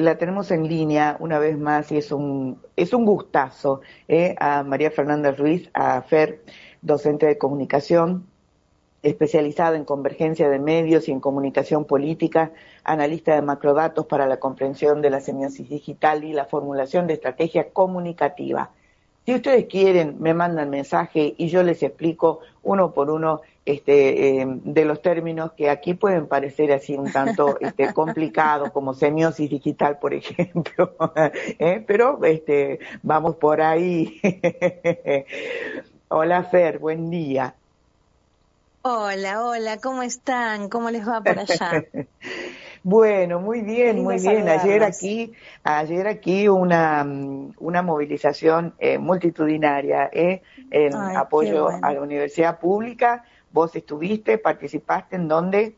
la tenemos en línea una vez más y es un gustazo, a María Fernanda Ruiz, a Fer, docente de comunicación, especializada en convergencia de medios y en comunicación política, analista de macrodatos para la comprensión de la semiosis digital y la formulación de estrategia comunicativa. Si ustedes quieren, me mandan mensaje y yo les explico uno por uno de los términos que aquí pueden parecer así un tanto complicados, como semiosis digital, por ejemplo, pero vamos por ahí. Hola Fer, buen día. Hola, hola, ¿cómo están? ¿Cómo les va por allá? Bueno, muy Qué bien, lindo muy bien. Ayer saludarlos. aquí, ayer aquí una movilización multitudinaria en Ay, qué apoyo a bueno. la universidad pública. Vos estuviste, participaste en dónde?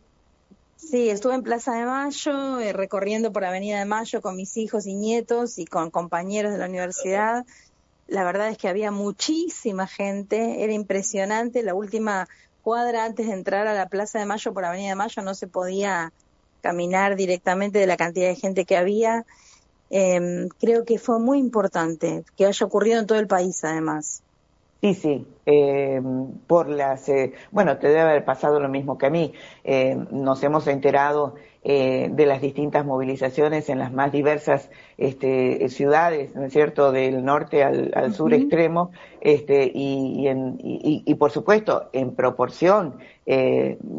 Sí, estuve en Plaza de Mayo, recorriendo por Avenida de Mayo con mis hijos y nietos y con compañeros de la universidad. La verdad es que había muchísima gente, era impresionante. La última cuadra antes de entrar a la Plaza de Mayo por Avenida de Mayo no se podía caminar directamente de la cantidad de gente que había. Creo que fue muy importante que haya ocurrido en todo el país, además. Sí, sí, bueno, te debe haber pasado lo mismo que a mí. Nos hemos enterado de las distintas movilizaciones en las más diversas ciudades, ¿no es cierto?, del norte al sur Ujú. extremo, y por supuesto, en proporción,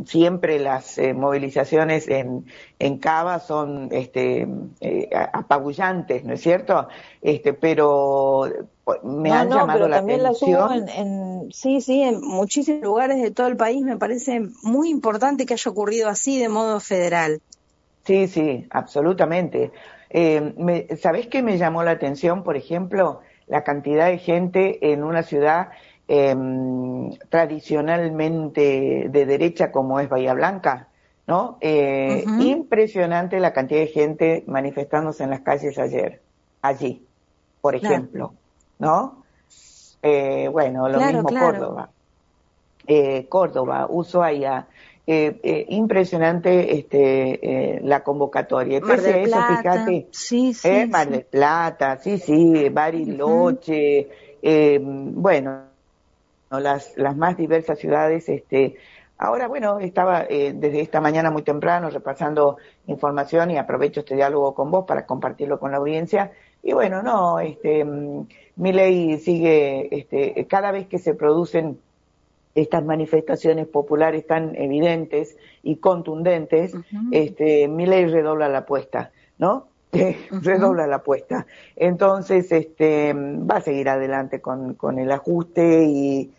siempre las movilizaciones en Cava son apabullantes, ¿no es cierto? Pero me No, han no, llamado pero la también las hubo atención. sí, sí, en muchísimos lugares de todo el país. Me parece muy importante que haya ocurrido así de modo federal. Sí, sí, absolutamente. ¿Sabés qué me llamó la atención? Por ejemplo, la cantidad de gente en una ciudad tradicionalmente de derecha como es Bahía Blanca, ¿no? Ujú. Impresionante la cantidad de gente manifestándose en las calles ayer, allí, por Claro, ejemplo, ¿no? Bueno, lo claro, mismo claro. Córdoba. Córdoba, Ushuaia, impresionante la convocatoria. Y Mar pese del a eso, Plata, fíjate, sí, sí, Mar sí. del Plata, sí, sí, Ujú. Bariloche, bueno, las más diversas ciudades. Ahora, bueno, estaba desde esta mañana muy temprano repasando información y aprovecho este diálogo con vos para compartirlo con la audiencia. Y bueno, no, Milei sigue, cada vez que se producen estas manifestaciones populares tan evidentes y contundentes, Ujú. Milei redobla la apuesta, ¿no? Ujú. Redobla la apuesta. Entonces, va a seguir adelante con el ajuste y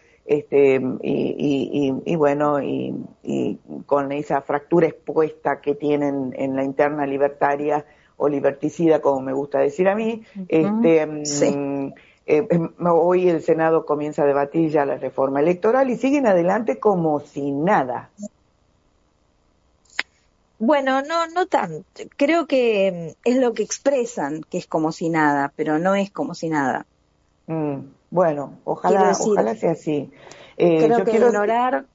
bueno, y con esa fractura expuesta que tienen en la interna libertaria o liberticida, como me gusta decir a mí, Ujú. Sí. hoy el Senado comienza a debatir ya la reforma electoral y siguen adelante como si nada. Bueno, no, no tanto. Creo que es lo que expresan, que es como si nada, pero no es como si nada. Bueno, Quiero ojalá, decir, ojalá sea así. creo Yo que quiero, ignorar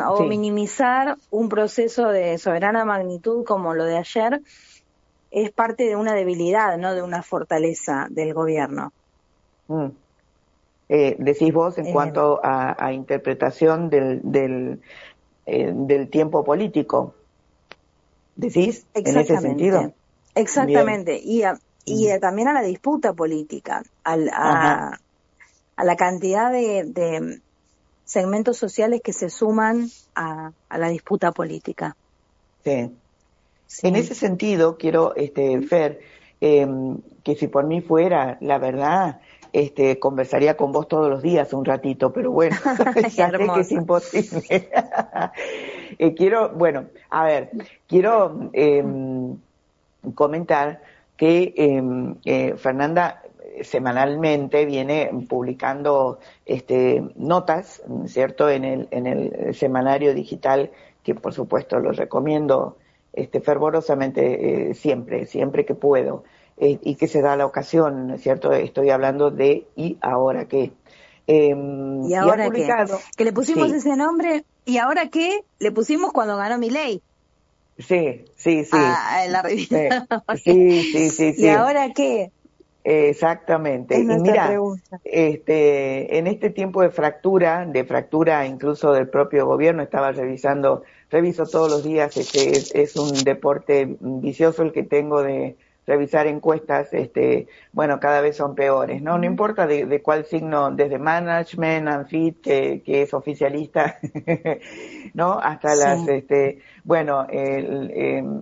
o sí, minimizar un proceso de soberana magnitud como lo de ayer es parte de una debilidad, no de una fortaleza del gobierno. mm, decís vos en Eh, cuanto a interpretación del tiempo político, decís en ese exactamente, sentido. Bien. exactamente. Mm, También a la disputa política, ajá, a la cantidad de segmentos sociales que se suman a la disputa política. sí. En Sí. ese sentido, quiero, Fer, eh, que si por mí fuera, la verdad, conversaría con vos todos los días un ratito, pero bueno, ya sé que es Hermosa. imposible. Bueno, a ver, quiero comentar que Fernanda semanalmente viene publicando notas, ¿cierto?, en el semanario digital, que por supuesto lo recomiendo fervorosamente, siempre que puedo, y que se da la ocasión, ¿no es cierto? Estoy hablando de ¿y ahora qué? ¿Y Y ha ahora qué? publicado, Que le pusimos sí, ese nombre, ¿y ahora qué? Le pusimos cuando ganó Milei. Sí. En la revista. Sí. ¿Y ahora qué? Exactamente. Es Y nuestra mira, pregunta. en este tiempo de fractura incluso del propio gobierno, reviso todos los días, es un deporte vicioso el que tengo de revisar encuestas, bueno, cada vez son peores, ¿no? No importa de cuál signo, desde management, Anfit, que es oficialista, ¿no? Hasta Sí. bueno,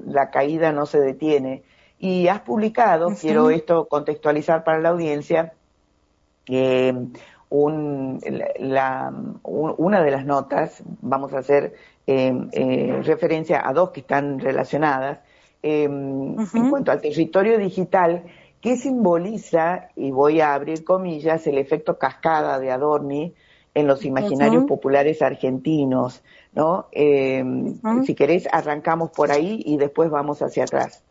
la caída no se detiene. Y has publicado, quiero Ujú, esto contextualizar para la audiencia, eh, una de las notas, vamos a hacer referencia a dos que están relacionadas, en ujú, cuanto al territorio digital, que simboliza, y voy a abrir comillas, el efecto cascada de Adorni en los imaginarios ujú, populares argentinos, ¿no? ujú. Si querés, arrancamos por ahí y después vamos hacia atrás.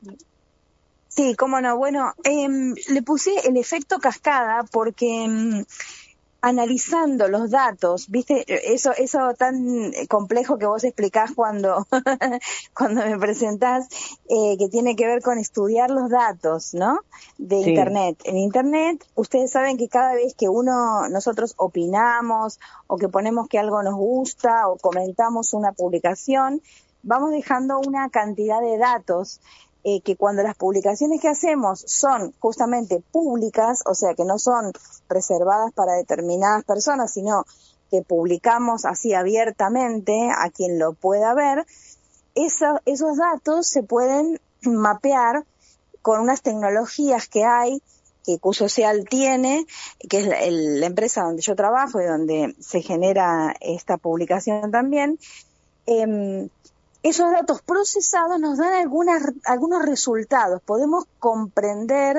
Sí, cómo no. Bueno, le puse el efecto cascada porque analizando los datos, viste, eso tan complejo que vos explicás cuando, cuando me presentás, que tiene que ver con estudiar los datos, ¿no? De Sí, Internet. En Internet, ustedes saben que cada vez que nosotros opinamos o que ponemos que algo nos gusta o comentamos una publicación, vamos dejando una cantidad de datos que cuando las publicaciones que hacemos son justamente públicas, o sea que no son reservadas para determinadas personas, sino que publicamos así abiertamente a quien lo pueda ver, esos datos se pueden mapear con unas tecnologías que hay, que Q-Social tiene, que es la empresa donde yo trabajo y donde se genera esta publicación también. Esos datos procesados nos dan algunos resultados. Podemos comprender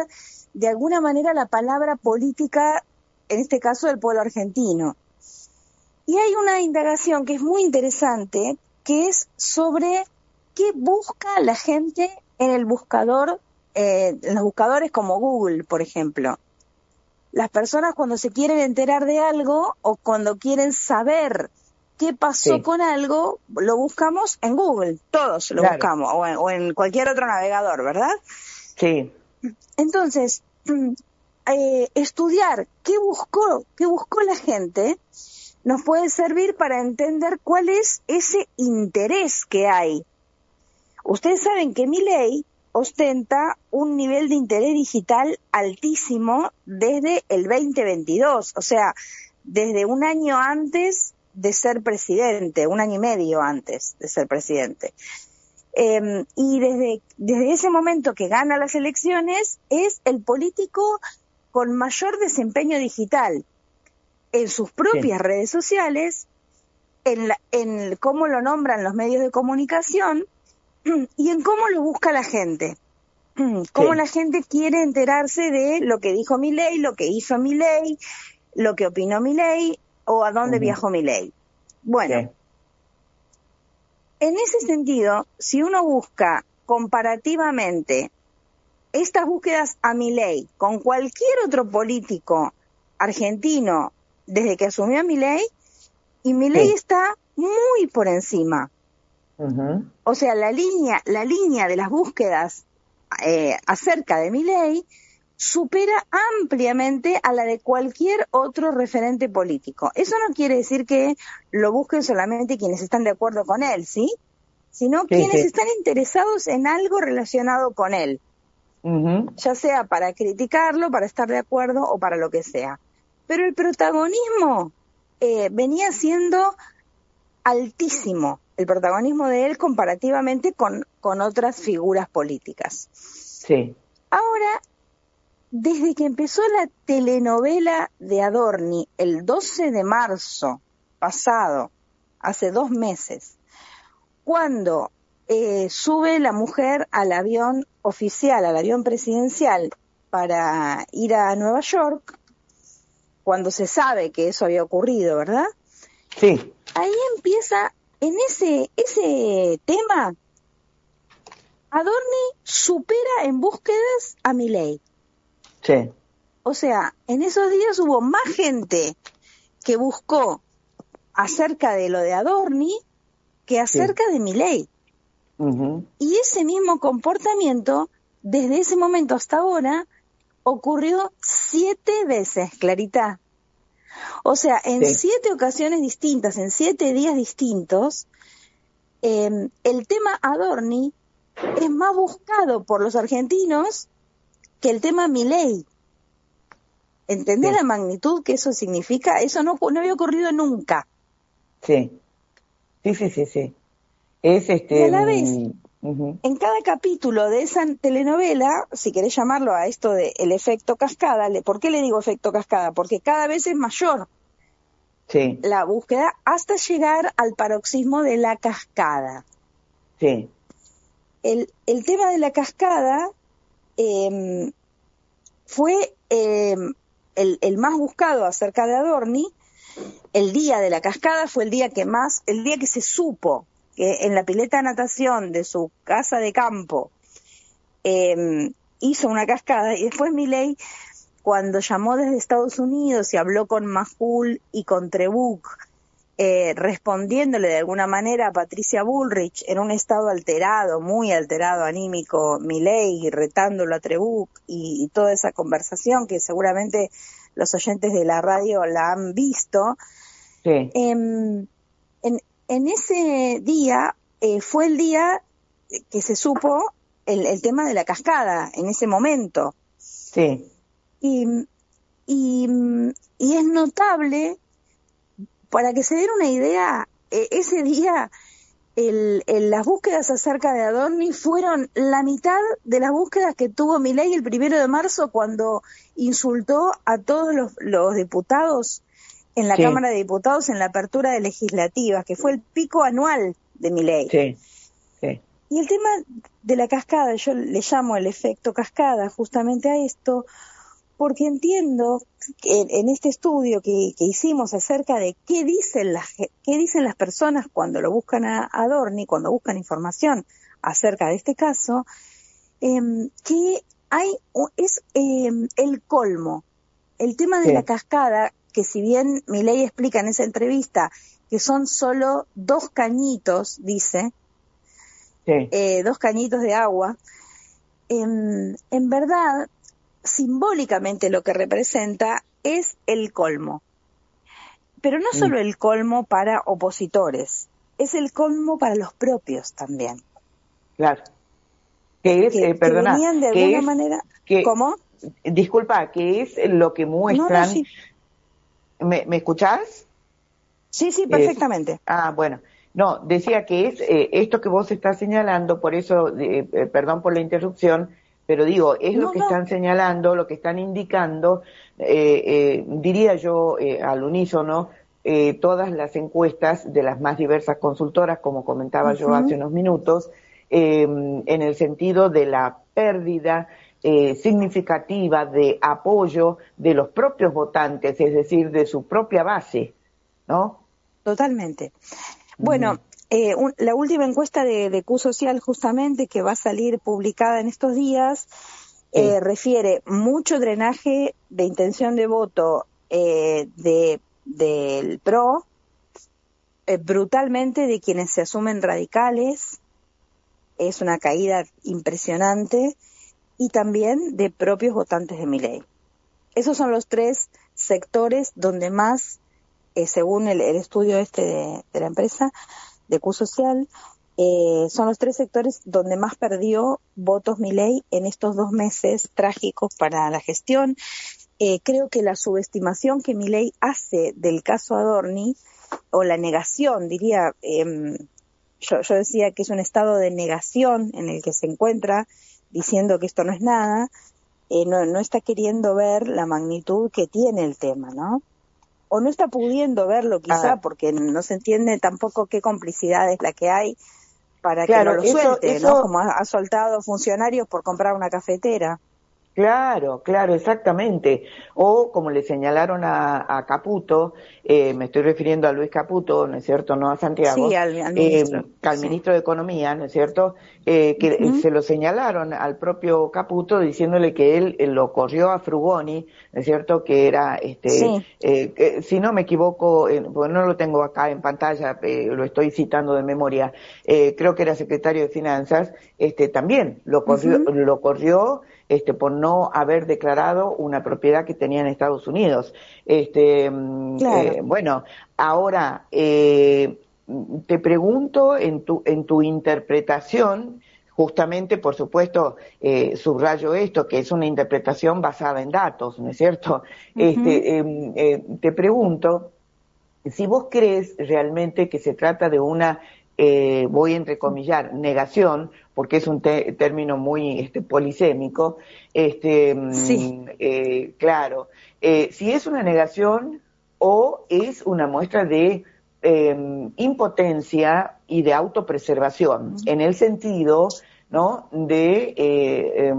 de alguna manera la palabra política, en este caso del pueblo argentino. Y hay una indagación que es muy interesante, que es sobre qué busca la gente en el buscador, en los buscadores como Google, por ejemplo. Las personas cuando se quieren enterar de algo o cuando quieren saber qué pasó sí, con algo, lo buscamos en Google, todos lo claro, buscamos, o en cualquier otro navegador, ¿verdad? sí. Entonces, estudiar qué buscó la gente, nos puede servir para entender cuál es ese interés que hay. Ustedes saben que Milei ostenta un nivel de interés digital altísimo desde el 2022, o sea, desde un año antes de ser presidente, un año y medio antes de ser presidente. Y desde ese momento que gana las elecciones, es el político con mayor desempeño digital en sus Sí, propias redes sociales, en cómo lo nombran los medios de comunicación y en cómo lo busca la gente. Cómo sí. la gente quiere enterarse de lo que dijo Milei, lo que hizo Milei, lo que opinó Milei o a dónde Ujú, viajó Milei. Bueno, sí, en ese sentido, si uno busca comparativamente estas búsquedas a Milei con cualquier otro político argentino desde que asumió a Milei, y Milei sí. está muy por encima. Ujú, O sea, la línea de las búsquedas acerca de Milei supera ampliamente a la de cualquier otro referente político. Eso no quiere decir que lo busquen solamente quienes están de acuerdo con él, ¿sí? Sino sí, quienes sí. están interesados en algo relacionado con él, Ujú, ya sea para criticarlo, para estar de acuerdo o para lo que sea. Pero el protagonismo venía siendo altísimo, el protagonismo de él comparativamente con otras figuras políticas. sí, Ahora, desde que empezó la telenovela de Adorni el 12 de marzo pasado, hace 2 meses, cuando sube la mujer al avión oficial, al avión presidencial, para ir a Nueva York, cuando se sabe que eso había ocurrido, ¿verdad? sí, Ahí empieza, en ese tema, Adorni supera en búsquedas a Milei. sí, O sea, en esos días hubo más gente que buscó acerca de lo de Adorni que sí. acerca de Milei. Ujú. Y ese mismo comportamiento, desde ese momento hasta ahora, ocurrió 7 veces, Clarita. O sea, en Sí, 7 ocasiones distintas, en 7 días distintos, el tema Adorni es más buscado por los argentinos que el tema Milei. ¿Entendés sí, la magnitud que eso significa? Eso no había ocurrido nunca. sí, sí, sí, sí, sí. Es Y a la vez, ujú. en cada capítulo de esa telenovela, si querés llamarlo a esto de el efecto cascada, ¿por qué le digo efecto cascada? Porque cada vez es mayor Sí, la búsqueda hasta llegar al paroxismo de la cascada. sí, El tema de la cascada eh, fue el más buscado acerca de Adorni. El día de la cascada fue el día que se supo que en la pileta de natación de su casa de campo hizo una cascada, y después Milei, cuando llamó desde Estados Unidos y habló con Majul y con Trebuch, respondiéndole de alguna manera a Patricia Bullrich en un estado alterado, muy alterado anímico, Milei, retándolo a Trebuch y toda esa conversación que seguramente los oyentes de la radio la han visto. sí, En, en ese día fue el día que se supo el tema de la cascada, en ese momento. sí, Y, y, y es notable, para que se den una idea, ese día las búsquedas acerca de Adorni fueron la mitad de las búsquedas que tuvo Milei el 1 de marzo, cuando insultó a todos los diputados en la sí, Cámara de Diputados en la apertura de legislativas, que fue el pico anual de Milei. sí, sí, Y el tema de la cascada, yo le llamo el efecto cascada justamente a esto, porque entiendo que en este estudio que hicimos acerca de qué dicen las personas cuando lo buscan a Adorni, cuando buscan información acerca de este caso, que es el colmo. El tema de la sí, cascada, que si bien Milei explica en esa entrevista que son solo 2 cañitos, dice, sí, 2 cañitos de agua, en verdad, simbólicamente lo que representa es el colmo. Pero no mm, solo el colmo para opositores, es el colmo para los propios también, claro. Que es, que perdona, venían de que alguna es, manera. que, ¿Cómo? disculpa, que es lo que No, no, muestran. sí. ¿Me escuchás? Sí, sí, Eh, perfectamente. bueno, no, decía que es esto que vos estás señalando, por eso, perdón por la interrupción, pero digo, es lo No, que no, están señalando, lo que están indicando, diría yo al unísono, todas las encuestas de las más diversas consultoras, como comentaba yo hace uh-huh, unos minutos, en el sentido de la pérdida significativa de apoyo de los propios votantes, es decir, de su propia base, ¿no? totalmente. Ujú. Bueno, la última encuesta de Q-Social, justamente, que va a salir publicada en estos días, Sí, refiere mucho drenaje de intención de voto del PRO, brutalmente de quienes se asumen radicales, es una caída impresionante, y también de propios votantes de Milei. Esos son los 3 sectores donde más, según el estudio de la empresa de Q-Social, son los 3 sectores donde más perdió votos Milei en estos 2 meses trágicos para la gestión. Creo que la subestimación que Milei hace del caso Adorni, o la negación, diría, yo decía que es un estado de negación en el que se encuentra, diciendo que esto no es nada, no está queriendo ver la magnitud que tiene el tema, ¿no? O no está pudiendo verlo quizá ah, porque no se entiende tampoco qué complicidad es la que hay para que no claro, lo eso, suelte, ¿no? Como ha soltado funcionarios por comprar una cafetera. Claro, claro, exactamente. O como le señalaron a Caputo, me estoy refiriendo a Luis Caputo, ¿no es cierto? No a Sí, Santiago, al ministro, al sí. ministro de Economía, ¿no es cierto? Que Ujú. se lo señalaron al propio Caputo diciéndole que él lo corrió a Frugoni, ¿no es cierto? Que era, Sí, que, si no me equivoco, porque no lo tengo acá en pantalla, lo estoy citando de memoria, creo que era secretario de Finanzas, también ujú, lo corrió por no haber declarado una propiedad que tenía en Estados Unidos. claro. Bueno, ahora te pregunto en tu interpretación, justamente, por supuesto, subrayo esto, que es una interpretación basada en datos, ¿no es cierto? Ujú. Te pregunto si vos crees realmente que se trata de una, voy a entrecomillar, negación, porque es un término muy polisémico, Sí. claro, si es una negación o es una muestra de impotencia y de autopreservación, en el sentido, ¿no?, de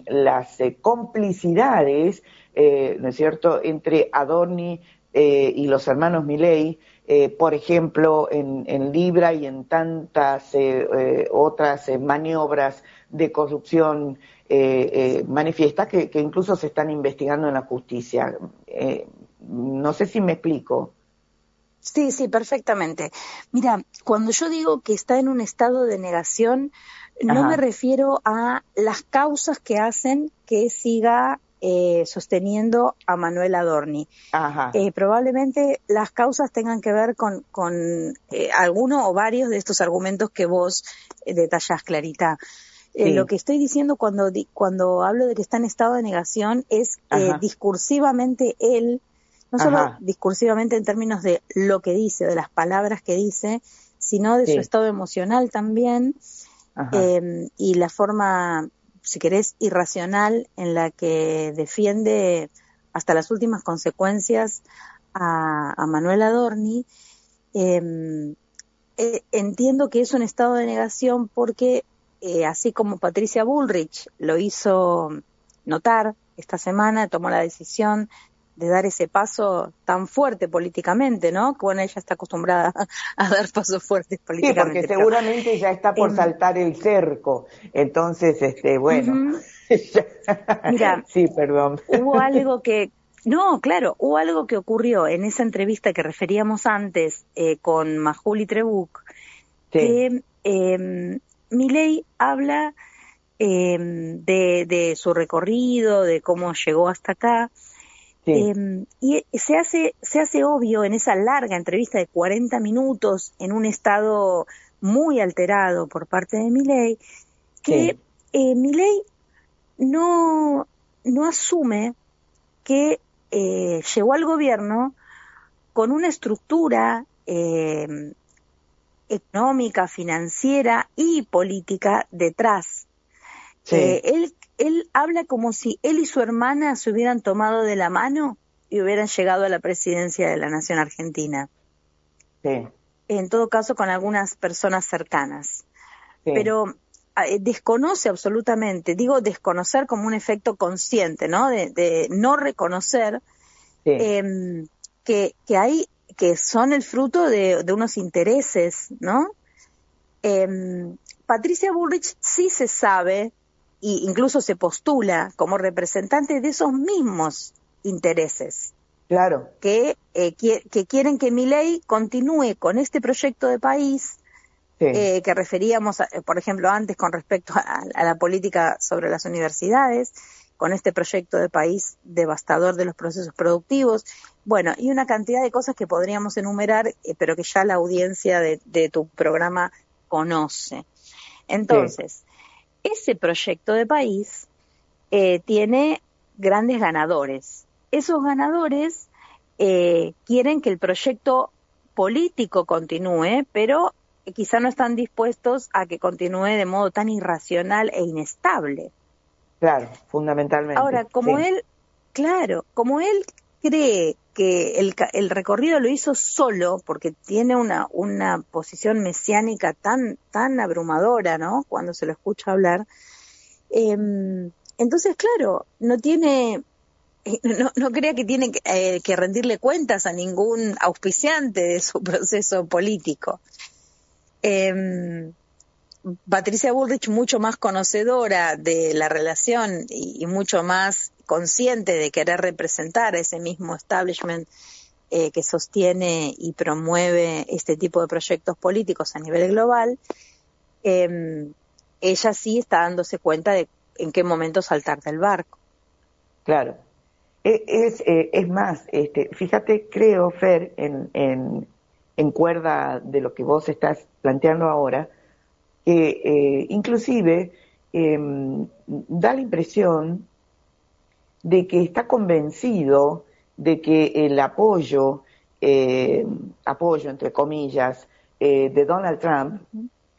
las complicidades, ¿no es cierto?, entre Adorni y los hermanos Milei, por ejemplo, en Libra y en tantas otras maniobras de corrupción manifiestas que incluso se están investigando en la justicia. No sé si me explico. Sí, sí, perfectamente. Mira, cuando yo digo que está en un estado de negación, no me Ajá, refiero a las causas que hacen que siga sosteniendo a Manuel Adorni. ajá, Probablemente las causas tengan que ver con alguno o varios de estos argumentos que vos detallás, Clarita. Lo sí, que estoy diciendo cuando hablo de que está en estado de negación es ajá, discursivamente él, no solo ajá, discursivamente en términos de lo que dice, de las palabras que dice, sino de su sí, estado emocional también, ajá, y la forma, si querés, irracional en la que defiende hasta las últimas consecuencias a Manuel Adorni. eh, Entiendo que es un estado de negación porque, así como Patricia Bullrich lo hizo notar esta semana, tomó la decisión de dar ese paso tan fuerte políticamente, ¿no? Que bueno, ella está acostumbrada a dar pasos fuertes sí, porque políticamente, pero seguramente ya está por eh, saltar el cerco, entonces, bueno, mira, sí, perdón, hubo algo que, no, claro, hubo algo que ocurrió en esa entrevista que referíamos antes con Majuli Trebuch, sí, que Milei habla de su recorrido, de cómo llegó hasta acá, sí, y se hace obvio en esa larga entrevista de 40 minutos, en un estado muy alterado por parte de Milei, que sí, Milei no, no asume que llegó al gobierno con una estructura económica, financiera y política detrás. sí, Él habla como si él y su hermana se hubieran tomado de la mano y hubieran llegado a la presidencia de la nación argentina. sí, En todo caso, con algunas personas cercanas. sí, Pero desconoce absolutamente, digo desconocer como un efecto consciente, ¿no? De no reconocer sí, eh, que hay, que son el fruto de unos intereses, ¿no? Eh, Patricia Bullrich sí se sabe, e incluso se postula como representante de esos mismos intereses, claro, que quieren que Milei continúe con este proyecto de país sí, que referíamos, por ejemplo, antes con respecto a la política sobre las universidades, con este proyecto de país devastador de los procesos productivos, bueno, y una cantidad de cosas que podríamos enumerar, pero que ya la audiencia de tu programa conoce. sí, Entonces, ese proyecto de país tiene grandes ganadores. Esos ganadores quieren que el proyecto político continúe, pero quizá no están dispuestos a que continúe de modo tan irracional e inestable. claro, Ahora, fundamentalmente, como sí, él, claro, como él cree que el recorrido lo hizo solo, porque tiene una posición mesiánica tan abrumadora, ¿no? Cuando se lo escucha hablar, Entonces, claro, no crea que tiene que rendirle cuentas a ningún auspiciante de su proceso político. Patricia Bullrich, mucho más conocedora de la relación y mucho más consciente de querer representar a ese mismo establishment que sostiene y promueve este tipo de proyectos políticos a nivel global, ella sí está dándose cuenta de en qué momento saltar del barco. Claro. Es más, fíjate, creo, Fer, en cuerda de lo que vos estás planteando ahora, que inclusive da la impresión de que está convencido de que el apoyo entre comillas, de Donald Trump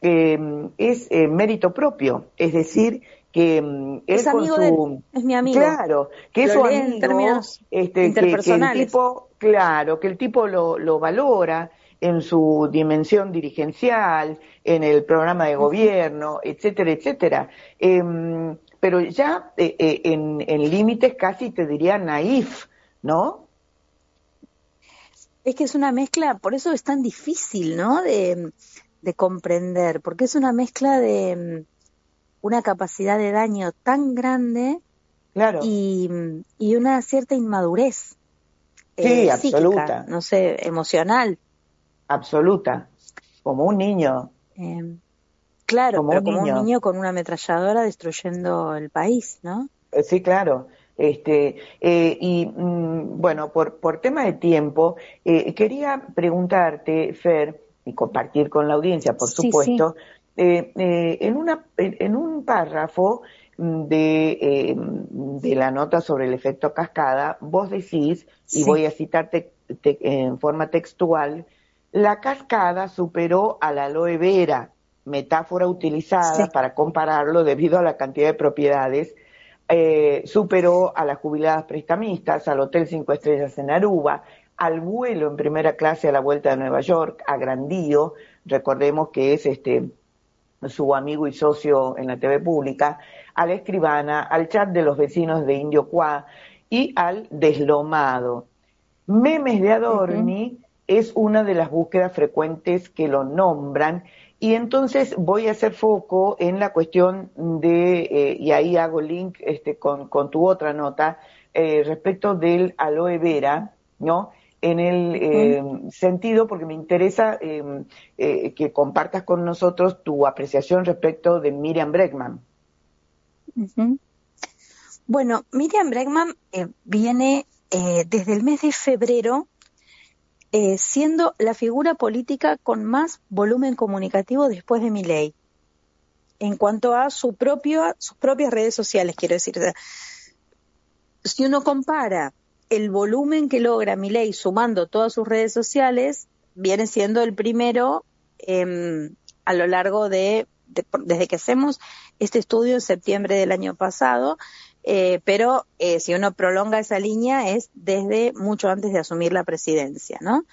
es mérito propio, es decir, que él es con amigo de él, es mi amigo. Claro, que es su amigo, en términos que interpersonales. el tipo, claro, que el tipo lo valora en su dimensión dirigencial, en el programa de gobierno, etcétera, etcétera. Pero ya en límites casi te diría naif, ¿no? Es que es una mezcla, por eso es tan difícil, ¿no? De comprender, porque es una mezcla de una capacidad de daño tan grande, claro, y una cierta inmadurez sí, psíquica, absoluta, no sé, emocional. absoluta, como un niño. Claro, pero un como un niño. niño con una ametralladora destruyendo el país, ¿no? Sí, claro. Bueno, por tema de tiempo, quería preguntarte, Fer, y compartir con la audiencia, por Sí, sí. supuesto, en un párrafo de la nota sobre el efecto cascada, vos decís, y Sí. voy a citarte en forma textual, la cascada superó a la aloe vera, metáfora utilizada Sí. para compararlo debido a la cantidad de propiedades. Superó a las jubiladas prestamistas, al Hotel 5 Estrellas en Aruba, al vuelo en primera clase a la vuelta de Nueva York, a Grandío, recordemos que es su amigo y socio en la TV pública, a la escribana, al chat de los vecinos de Indio Cuá y al deslomado. Memes de Adorni es una de las búsquedas frecuentes que lo nombran, y entonces voy a hacer foco en la cuestión de, y ahí hago link con tu otra nota, respecto del aloe vera, ¿no? En el sentido, porque me interesa que compartas con nosotros tu apreciación respecto de Miriam Bregman. Bueno, Miriam Bregman viene desde el mes de febrero siendo la figura política con más volumen comunicativo después de Milei, en cuanto a sus propias redes sociales, quiero decir. O sea, si uno compara el volumen que logra Milei sumando todas sus redes sociales, viene siendo el primero a lo largo desde que hacemos este estudio en septiembre del año pasado, pero si uno prolonga esa línea es desde mucho antes de asumir la presidencia, ¿no?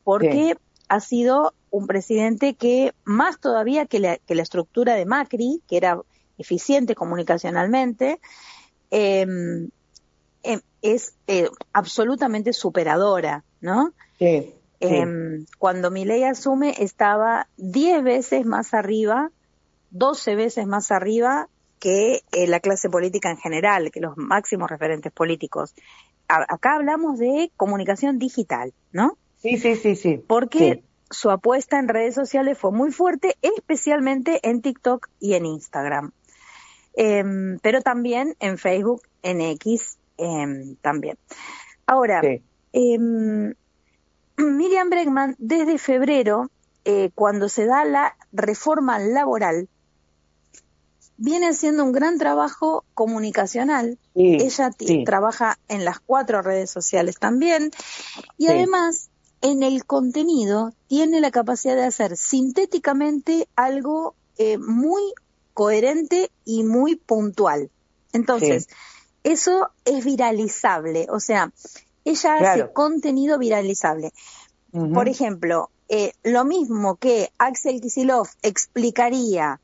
Porque ha sido un presidente que, más todavía que la estructura de Macri, que era eficiente comunicacionalmente, es absolutamente superadora, ¿no? Sí. Cuando Milei asume estaba 10 veces más arriba, 12 veces más arriba que la clase política en general, que los máximos referentes políticos. Acá hablamos de comunicación digital, ¿no? Sí. Porque su apuesta en redes sociales fue muy fuerte, especialmente en TikTok y en Instagram. Pero también en Facebook, en X, también. Ahora, Miriam Bregman, desde febrero, cuando se da la reforma laboral, viene haciendo un gran trabajo comunicacional. Ella trabaja en las 4 redes sociales también, y además en el contenido tiene la capacidad de hacer sintéticamente algo muy coherente y muy puntual. Entonces, eso es viralizable, o sea, ella hace contenido viralizable. Por ejemplo, lo mismo que Axel Kicillof explicaría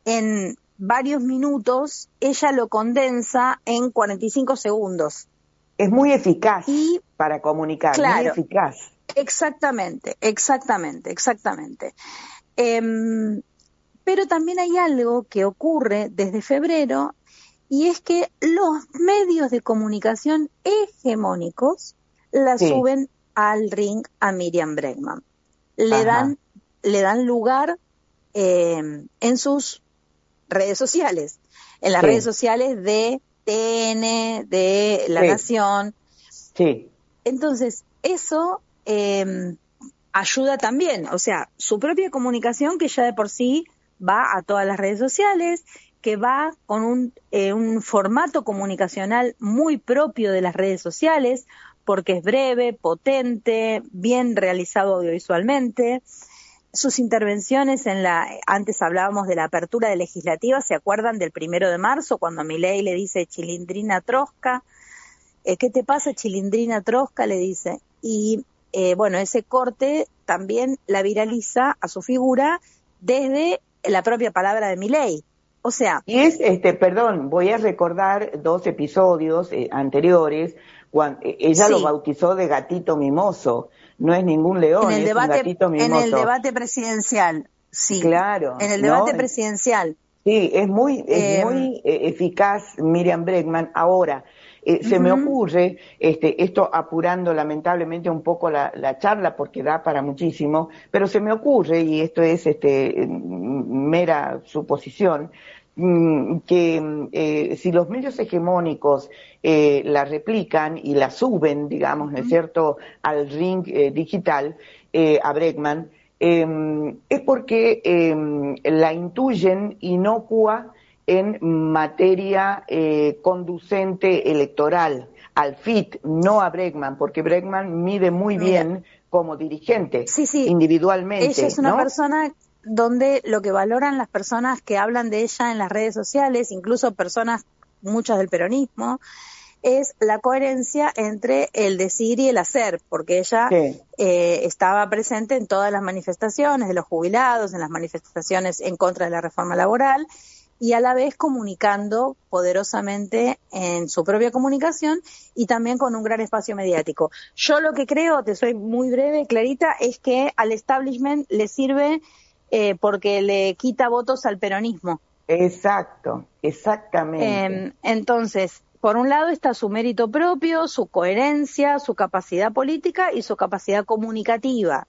en varios minutos, ella lo condensa en 45 segundos. Es muy eficaz y, para comunicar, claro, muy eficaz. Exactamente. Pero también hay algo que ocurre desde febrero, y es que los medios de comunicación hegemónicos la suben al ring a Miriam Bregman. Le dan lugar en sus redes sociales, en las redes sociales de TN, de La Nación. Sí. Entonces, eso ayuda también, o sea, su propia comunicación, que ya de por sí va a todas las redes sociales, que va con un formato comunicacional muy propio de las redes sociales, porque es breve, potente, bien realizado audiovisualmente. Sus intervenciones antes hablábamos de la apertura de legislativa, ¿se acuerdan del 1 de marzo, cuando Milei le dice Chilindrina Trosca? ¿Qué te pasa, Chilindrina Trosca?, le dice. Y bueno, ese corte también la viraliza a su figura desde la propia palabra de Milei. O sea... Y es, perdón, voy a recordar 2 episodios anteriores, cuando ella lo bautizó de gatito mimoso. No es ningún león, es un gatito mimoso. En el debate presidencial, sí. Claro. En el debate presidencial. Sí, es muy eficaz Miriam Bregman. Ahora, se me ocurre, esto apurando lamentablemente un poco la charla porque da para muchísimo, pero se me ocurre, y esto es mera suposición, que si los medios hegemónicos la replican y la suben, digamos, ¿no es cierto?, al ring digital, a Bregman, es porque la intuyen inocua en materia conducente electoral, al FIT, no a Bregman, porque Bregman mide muy bien como dirigente, individualmente. Ella es una persona donde lo que valoran las personas que hablan de ella en las redes sociales, incluso personas, muchas del peronismo, es la coherencia entre el decir y el hacer, porque ella estaba presente en todas las manifestaciones de los jubilados, en las manifestaciones en contra de la reforma laboral, y a la vez comunicando poderosamente en su propia comunicación y también con un gran espacio mediático. Yo lo que creo, te soy muy breve, Clarita, es que al establishment le sirve porque le quita votos al peronismo. Exacto, exactamente. Entonces, por un lado está su mérito propio, su coherencia, su capacidad política y su capacidad comunicativa.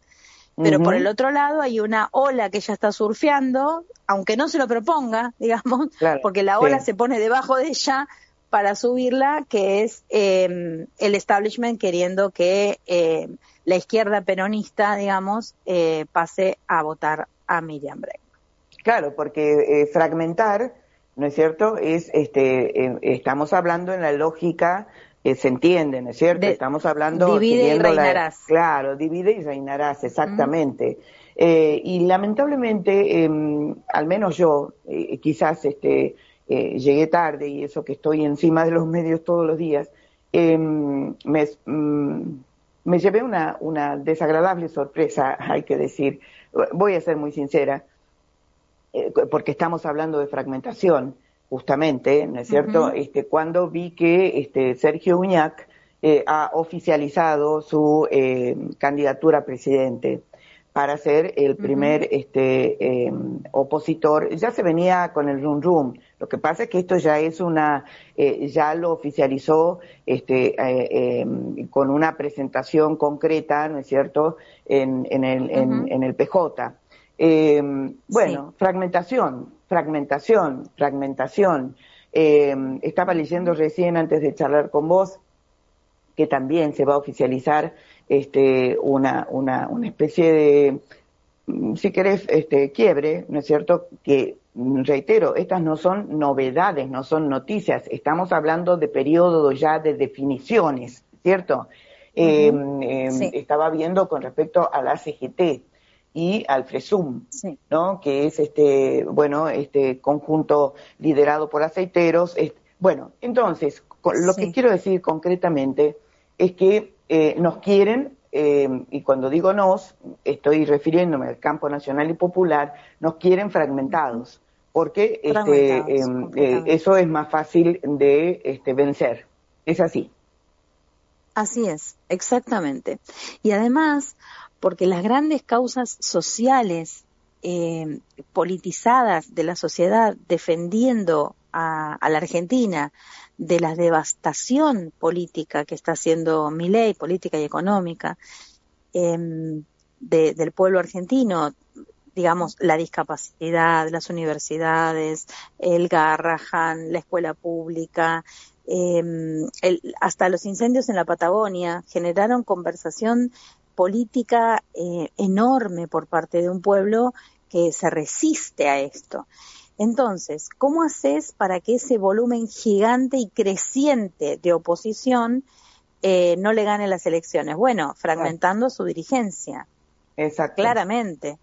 Pero por el otro lado hay una ola que ella está surfeando, aunque no se lo proponga, digamos, porque la ola se pone debajo de ella para subirla, que es el establishment queriendo que la izquierda peronista, digamos, pase a votar a Miriam Bregman. Claro, porque fragmentar, ¿no es cierto?, es estamos hablando en la lógica, se entiende, ¿no es cierto? Estamos hablando divide y reinarás. Claro, divide y reinarás, exactamente. Y lamentablemente, al menos yo, quizás llegué tarde, y eso que estoy encima de los medios todos los días, me llevé una desagradable sorpresa, hay que decir. Voy a ser muy sincera, porque estamos hablando de fragmentación, justamente, ¿no es cierto? Cuando vi que Sergio Uñac ha oficializado su candidatura a presidente para ser el primer opositor, ya se venía con el rum rum. Lo que pasa es que esto ya es ya lo oficializó con una presentación concreta, ¿no es cierto?, en el PJ. Fragmentación. Estaba leyendo recién, antes de charlar con vos, que también se va a oficializar una especie de, si querés, quiebre, ¿no es cierto?, que, reitero, estas no son novedades, no son noticias, estamos hablando de periodo ya de definiciones, ¿cierto? Estaba viendo con respecto a la CGT y al FRESUM, ¿no?, que es este conjunto liderado por aceiteros. Bueno, entonces, lo que quiero decir concretamente es que nos quieren, y cuando digo nos, estoy refiriéndome al campo nacional y popular, nos quieren fragmentados, porque fragmentados, completamente. eso es más fácil de vencer. Es así. Así es, exactamente. Y además, porque las grandes causas sociales politizadas de la sociedad defendiendo a la Argentina de la devastación política que está haciendo Milei, política y económica, del pueblo argentino, digamos, la discapacidad, las universidades, el Garrahan, la escuela pública, hasta los incendios en la Patagonia generaron conversación política enorme por parte de un pueblo que se resiste a esto. Entonces, ¿cómo haces para que ese volumen gigante y creciente de oposición no le gane las elecciones? Bueno, fragmentando su dirigencia. Exacto. Claramente.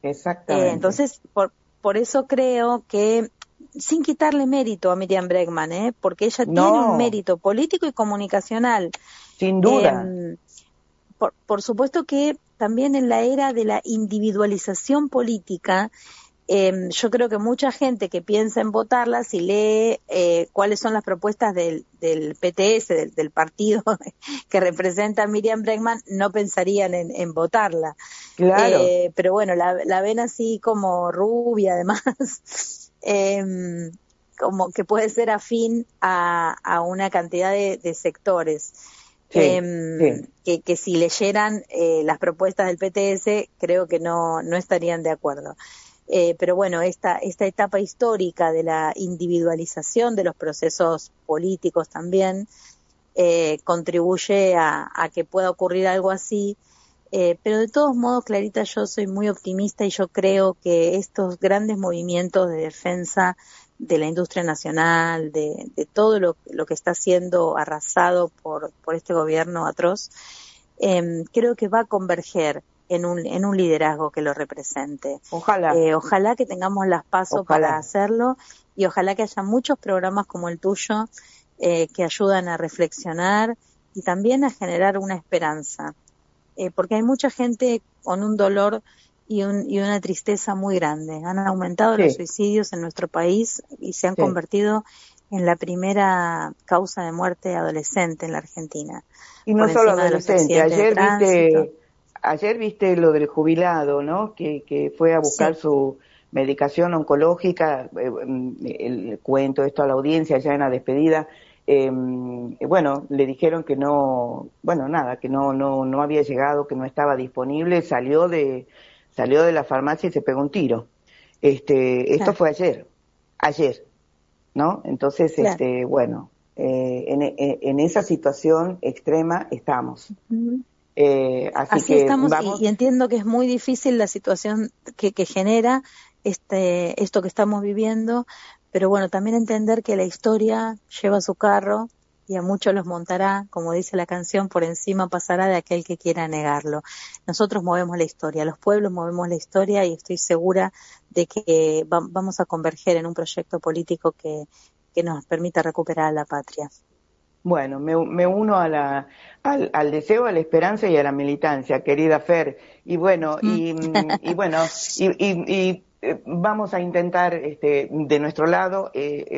Exactamente. Entonces, por eso creo que, sin quitarle mérito a Miriam Bregman, porque ella tiene un mérito político y comunicacional. Sin duda. Por supuesto que también en la era de la individualización política, yo creo que mucha gente que piensa en votarla, si lee cuáles son las propuestas del PTS, del partido que representa a Miriam Bregman, no pensarían en votarla. Claro. Pero bueno, la ven así como rubia, además, como que puede ser afín a una cantidad de sectores. Sí, que si leyeran las propuestas del PTS, creo que no estarían de acuerdo. Pero bueno, esta etapa histórica de la individualización de los procesos políticos también contribuye a que pueda ocurrir algo así. Pero de todos modos, Clarita, yo soy muy optimista y yo creo que estos grandes movimientos de defensa de la industria nacional, de todo lo que está siendo arrasado por este gobierno atroz, creo que va a converger en un liderazgo que lo represente. Ojalá. Ojalá que tengamos las pasos para hacerlo y ojalá que haya muchos programas como el tuyo que ayudan a reflexionar y también a generar una esperanza. Porque hay mucha gente con un dolor y una tristeza muy grande. Han aumentado los suicidios en nuestro país y se han convertido en la primera causa de muerte adolescente en la Argentina. Y no solo adolescente, ayer viste lo del jubilado, ¿no? Que fue a buscar su medicación oncológica, el cuento esto a la audiencia ya en la despedida. Bueno, le dijeron que no, bueno, nada, que no había llegado, que no estaba disponible, salió de la farmacia y se pegó un tiro. Esto fue ayer, ¿no? Entonces, bueno, en esa situación extrema estamos. Así que estamos, vamos. y entiendo que es muy difícil la situación que genera esto que estamos viviendo, pero bueno, también entender que la historia lleva su carro y a muchos los montará, como dice la canción, por encima pasará de aquel que quiera negarlo. Nosotros movemos la historia, los pueblos movemos la historia y estoy segura de que vamos a converger en un proyecto político que nos permita recuperar a la patria. Bueno, me uno al deseo, a la esperanza y a la militancia, querida Fer. Y bueno, vamos a intentar de nuestro lado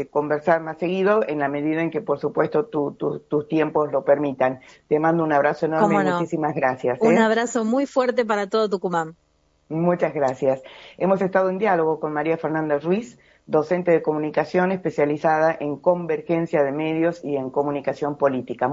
conversar más seguido en la medida en que, por supuesto, tus tiempos lo permitan. Te mando un abrazo enorme y muchísimas gracias. Un abrazo muy fuerte para todo Tucumán. Muchas gracias. Hemos estado en diálogo con María Fernanda Ruiz, docente de comunicación especializada en convergencia de medios y en comunicación política.